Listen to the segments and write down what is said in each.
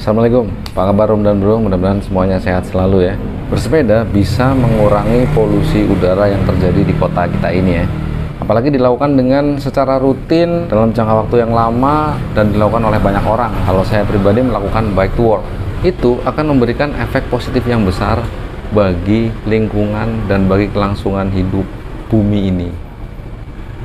Assalamualaikum, apa kabar Om dan Bro? Mudah-mudahan semuanya sehat selalu ya. Bersepeda bisa mengurangi polusi udara yang terjadi di kota kita ini ya. Apalagi dilakukan dengan secara rutin dalam jangka waktu yang lama dan dilakukan oleh banyak orang. Kalau saya pribadi melakukan bike to work, itu akan memberikan efek positif yang besar bagi lingkungan dan bagi kelangsungan hidup bumi ini.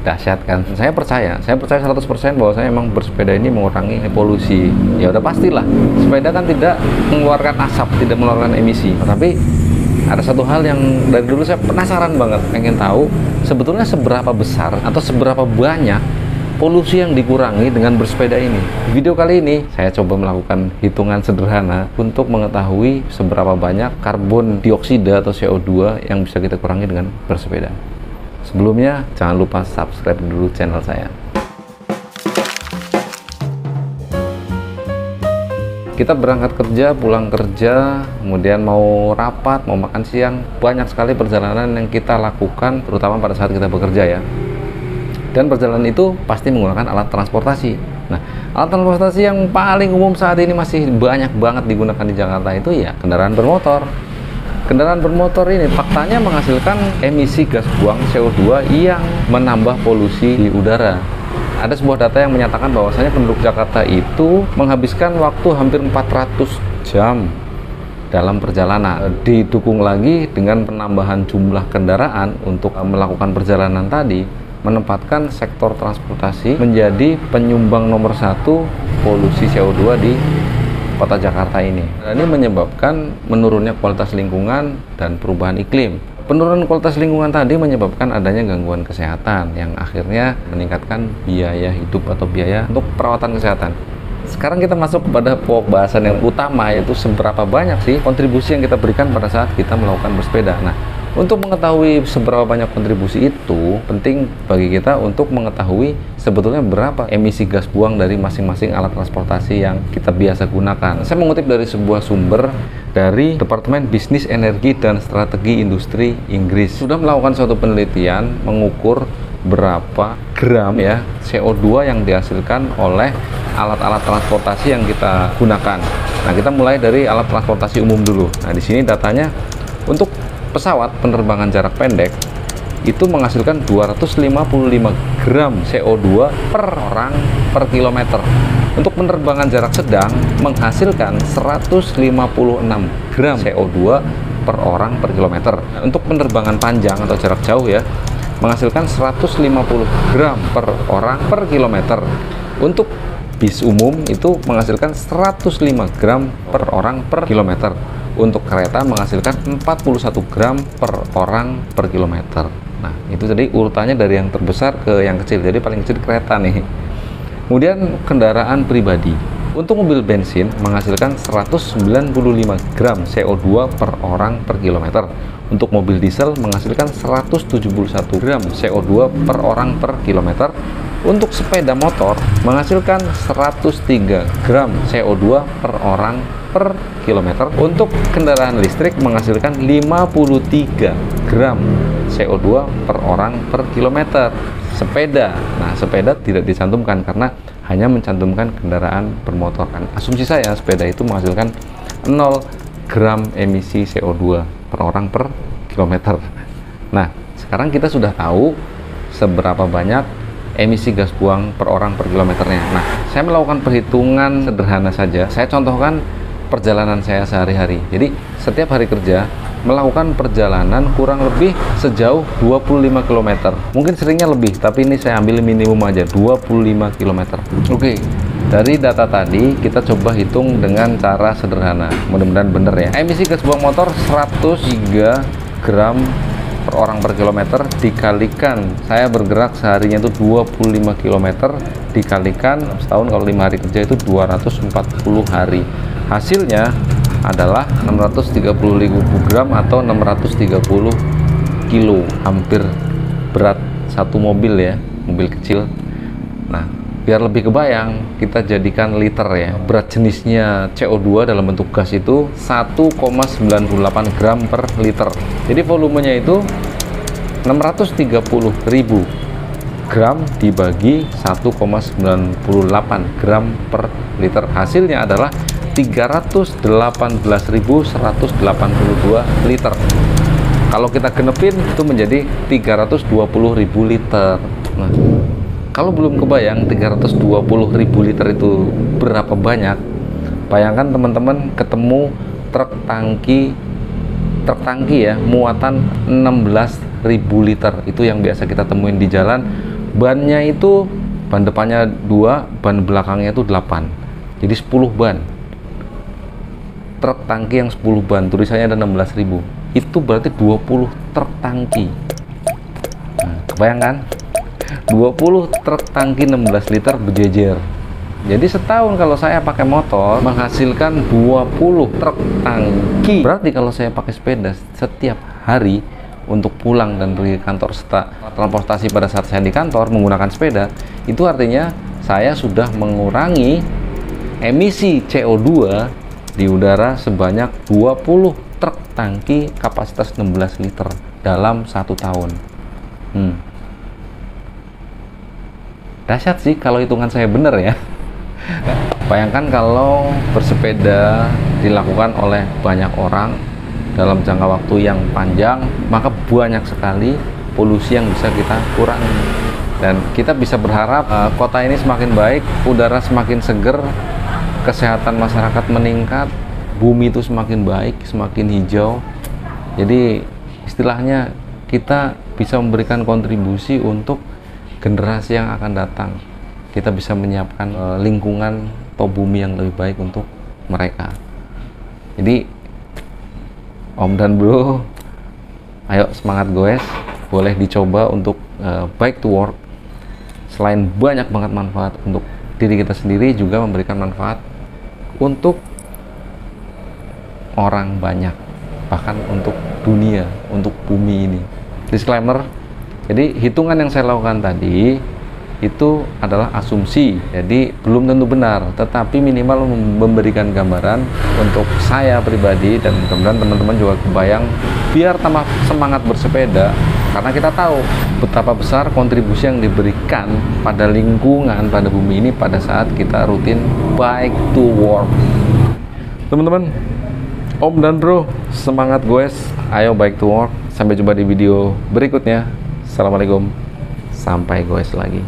Dahsyat kan? Saya percaya 100% bahwa saya emang bersepeda ini mengurangi polusi. Ya udah pastilah, sepeda kan tidak mengeluarkan asap, tidak mengeluarkan emisi. Tapi ada satu hal yang dari dulu saya penasaran banget, pengen tahu sebetulnya seberapa besar atau seberapa banyak polusi yang dikurangi dengan bersepeda ini. Di video kali ini saya coba melakukan hitungan sederhana untuk mengetahui seberapa banyak karbon dioksida atau CO2 yang bisa kita kurangi dengan bersepeda. Sebelumnya, jangan lupa subscribe dulu channel saya. Kita berangkat kerja, pulang kerja, kemudian mau rapat, mau makan siang, banyak sekali perjalanan yang kita lakukan, terutama pada saat kita bekerja ya. Dan perjalanan itu pasti menggunakan alat transportasi. Nah, alat transportasi yang paling umum saat ini masih banyak banget digunakan di Jakarta itu ya kendaraan bermotor. Kendaraan bermotor ini faktanya menghasilkan emisi gas buang CO2 yang menambah polusi di udara. Ada sebuah data yang menyatakan bahwasanya penduduk Jakarta itu menghabiskan waktu hampir 400 jam dalam perjalanan. Didukung lagi dengan penambahan jumlah kendaraan untuk melakukan perjalanan tadi, menempatkan sektor transportasi menjadi penyumbang nomor 1 polusi CO2 di kota Jakarta ini. Dan ini menyebabkan menurunnya kualitas lingkungan dan perubahan iklim. Penurunan kualitas lingkungan tadi menyebabkan adanya gangguan kesehatan yang akhirnya meningkatkan biaya hidup atau biaya untuk perawatan kesehatan. Sekarang kita masuk kepada pokok bahasan yang utama, yaitu seberapa banyak sih kontribusi yang kita berikan pada saat kita melakukan bersepeda. Nah, untuk mengetahui seberapa banyak kontribusi itu, penting bagi kita untuk mengetahui sebetulnya berapa emisi gas buang dari masing-masing alat transportasi yang kita biasa gunakan. Saya mengutip dari sebuah sumber dari Departemen Bisnis Energi dan Strategi Industri Inggris. Sudah melakukan suatu penelitian mengukur berapa gram ya CO2 yang dihasilkan oleh alat-alat transportasi yang kita gunakan. Nah, kita mulai dari alat transportasi umum dulu. Nah, di sini datanya untuk pesawat penerbangan jarak pendek itu menghasilkan 255 gram CO2 per orang per kilometer. Untuk penerbangan jarak sedang menghasilkan 156 gram CO2 per orang per kilometer. Untuk penerbangan panjang atau jarak jauh ya, menghasilkan 150 gram per orang per kilometer. Untuk bis umum itu menghasilkan 105 gram per orang per kilometer. Untuk kereta menghasilkan 41 gram per orang per kilometer. Nah, itu tadi urutannya dari yang terbesar ke yang kecil. Jadi paling kecil kereta nih. Kemudian kendaraan pribadi. Untuk mobil bensin menghasilkan 195 gram CO2 per orang per kilometer. Untuk mobil diesel menghasilkan 171 gram CO2 per orang per kilometer. Untuk sepeda motor menghasilkan 103 gram CO2 per orang per kilometer. Untuk kendaraan listrik menghasilkan 53 gram CO2 per orang per kilometer. Sepeda, nah sepeda tidak dicantumkan karena hanya mencantumkan kendaraan bermotor kan. Asumsi saya sepeda itu menghasilkan 0 gram emisi CO2 per orang per kilometer. Nah, sekarang kita sudah tahu seberapa banyak emisi gas buang per orang per kilometernya. Nah, saya melakukan perhitungan sederhana saja. Saya contohkan perjalanan saya sehari-hari. Jadi, setiap hari kerja melakukan perjalanan kurang lebih sejauh 25 km. Mungkin seringnya lebih, tapi ini saya ambil minimum aja, 25 km. Oke, dari data tadi kita coba hitung dengan cara sederhana. Mudah-mudahan bener ya. Emisi gas buang motor 103 gram per orang per kilometer dikalikan saya bergerak seharinya itu 25 km dikalikan setahun, kalau 5 hari kerja itu 240 hari. Hasilnya adalah 630.000 gram atau 630 kilo, hampir berat satu mobil ya, mobil kecil. Nah, biar lebih kebayang, kita jadikan liter ya. Berat jenisnya CO2 dalam bentuk gas itu 1,98 gram per liter. Jadi volumenya itu 630.000 gram dibagi 1,98 gram per liter. Hasilnya adalah 318.182 liter. Kalau kita genepin itu menjadi 320.000 liter. Nah, kalau belum kebayang 320.000 liter itu berapa banyak, bayangkan teman-teman ketemu truk tangki ya, muatan 16.000 liter. Itu yang biasa kita temuin di jalan. Bannya itu, ban depannya 2, ban belakangnya itu 8. Jadi 10 ban. Truk tangki yang 10 ban, tulisannya ada 16.000. Itu berarti 20 truk tangki. Nah, kebayangkan? 20 truk tangki 16 liter berjejer. Jadi setahun kalau saya pakai motor menghasilkan 20 truk tangki. Berarti kalau saya pakai sepeda setiap hari untuk pulang dan pergi ke kantor serta transportasi pada saat saya di kantor menggunakan sepeda, itu artinya saya sudah mengurangi emisi CO2 di udara sebanyak 20 truk tangki kapasitas 16 liter dalam 1 tahun. Dahsyat sih kalau hitungan saya bener ya. Bayangkan kalau bersepeda dilakukan oleh banyak orang dalam jangka waktu yang panjang, maka banyak sekali polusi yang bisa kita kurangi. Dan kita bisa berharap kota ini semakin baik, udara semakin seger, kesehatan masyarakat meningkat, bumi itu semakin baik, semakin hijau. Jadi istilahnya kita bisa memberikan kontribusi untuk generasi yang akan datang. Kita bisa menyiapkan lingkungan atau bumi yang lebih baik untuk mereka. Jadi Om dan Bro, ayo semangat goes, boleh dicoba untuk bike to work. Selain banyak banget manfaat untuk diri kita sendiri, juga memberikan manfaat untuk orang banyak, bahkan untuk dunia, untuk bumi ini. Disclaimer, jadi hitungan yang saya lakukan tadi itu adalah asumsi, jadi belum tentu benar, tetapi minimal memberikan gambaran untuk saya pribadi, dan mudah-mudahan teman-teman juga kebayang biar tambah semangat bersepeda, karena kita tahu betapa besar kontribusi yang diberikan pada lingkungan, pada bumi ini pada saat kita rutin bike to work. Teman-teman, Om dan Bro, semangat goes, ayo bike to work. Sampai jumpa di video berikutnya. Assalamualaikum, sampai goes lagi.